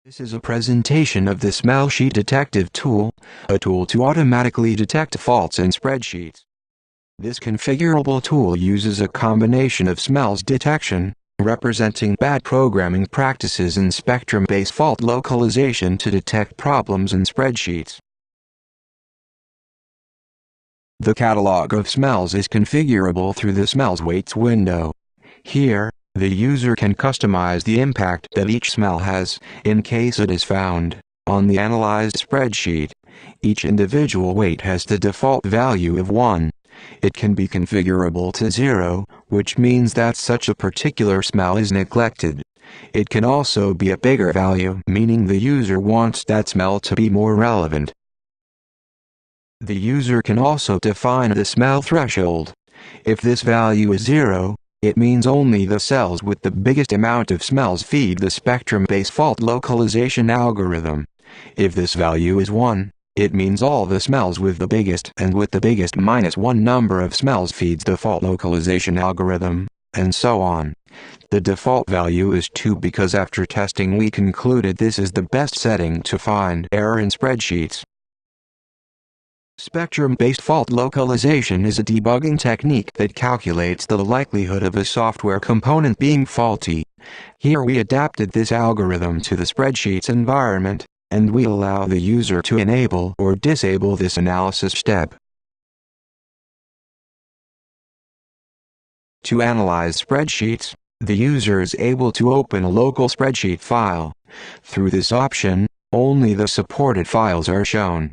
This is a presentation of the FaultySheet Detective tool, a tool to automatically detect faults in spreadsheets. This configurable tool uses a combination of smells detection, representing bad programming practices, and spectrum-based fault localization to detect problems in spreadsheets. The catalog of smells is configurable through the Smells Weights window. Here, the user can customize the impact that each smell has, in case it is found on the analyzed spreadsheet. Each individual weight has the default value of 1. It can be configurable to 0, which means that such a particular smell is neglected. It can also be a bigger value, meaning the user wants that smell to be more relevant. The user can also define the smell threshold. If this value is 0, it means only the cells with the biggest amount of smells feed the spectrum-based fault localization algorithm. If this value is 1, it means all the smells with the biggest and with the biggest -1 number of smells feeds the fault localization algorithm, and so on. The default value is 2 because after testing we concluded this is the best setting to find error in spreadsheets. Spectrum-based fault localization is a debugging technique that calculates the likelihood of a software component being faulty. Here we adapted this algorithm to the spreadsheet's environment, and we allow the user to enable or disable this analysis step. To analyze spreadsheets, the user is able to open a local spreadsheet file. Through this option, only the supported files are shown.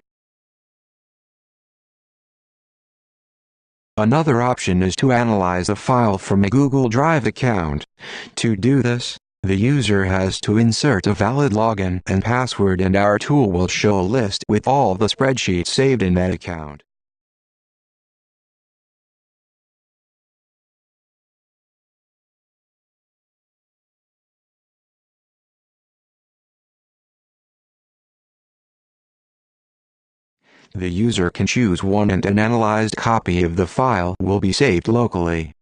Another option is to analyze a file from a Google Drive account. To do this, the user has to insert a valid login and password, and our tool will show a list with all the spreadsheets saved in that account. The user can choose one and an analyzed copy of the file will be saved locally.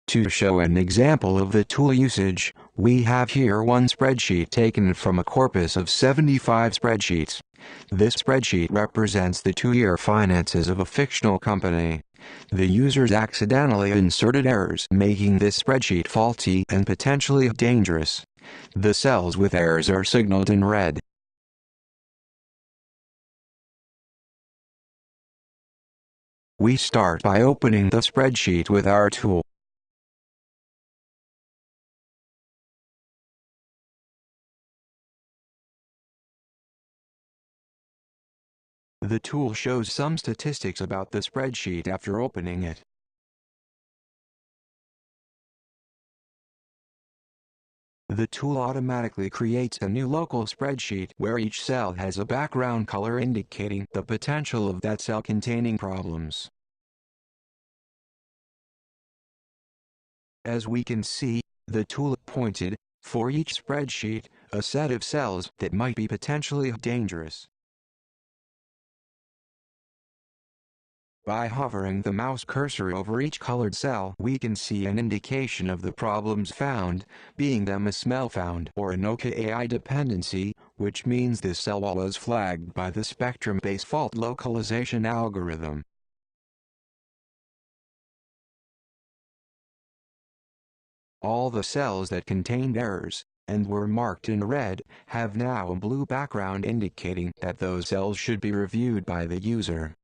To show an example of the tool usage, we have here one spreadsheet taken from a corpus of 75 spreadsheets. This spreadsheet represents the 2-year finances of a fictional company. The users accidentally inserted errors, making this spreadsheet faulty and potentially dangerous. The cells with errors are signaled in red. We start by opening the spreadsheet with our tool. The tool shows some statistics about the spreadsheet after opening it. The tool automatically creates a new local spreadsheet where each cell has a background color indicating the potential of that cell containing problems. As we can see, the tool appointed, for each spreadsheet, a set of cells that might be potentially dangerous. By hovering the mouse cursor over each colored cell, we can see an indication of the problems found, being them a smell found or an OKAI dependency, which means this cell was flagged by the spectrum-based fault localization algorithm. All the cells that contained errors, and were marked in red, have now a blue background indicating that those cells should be reviewed by the user.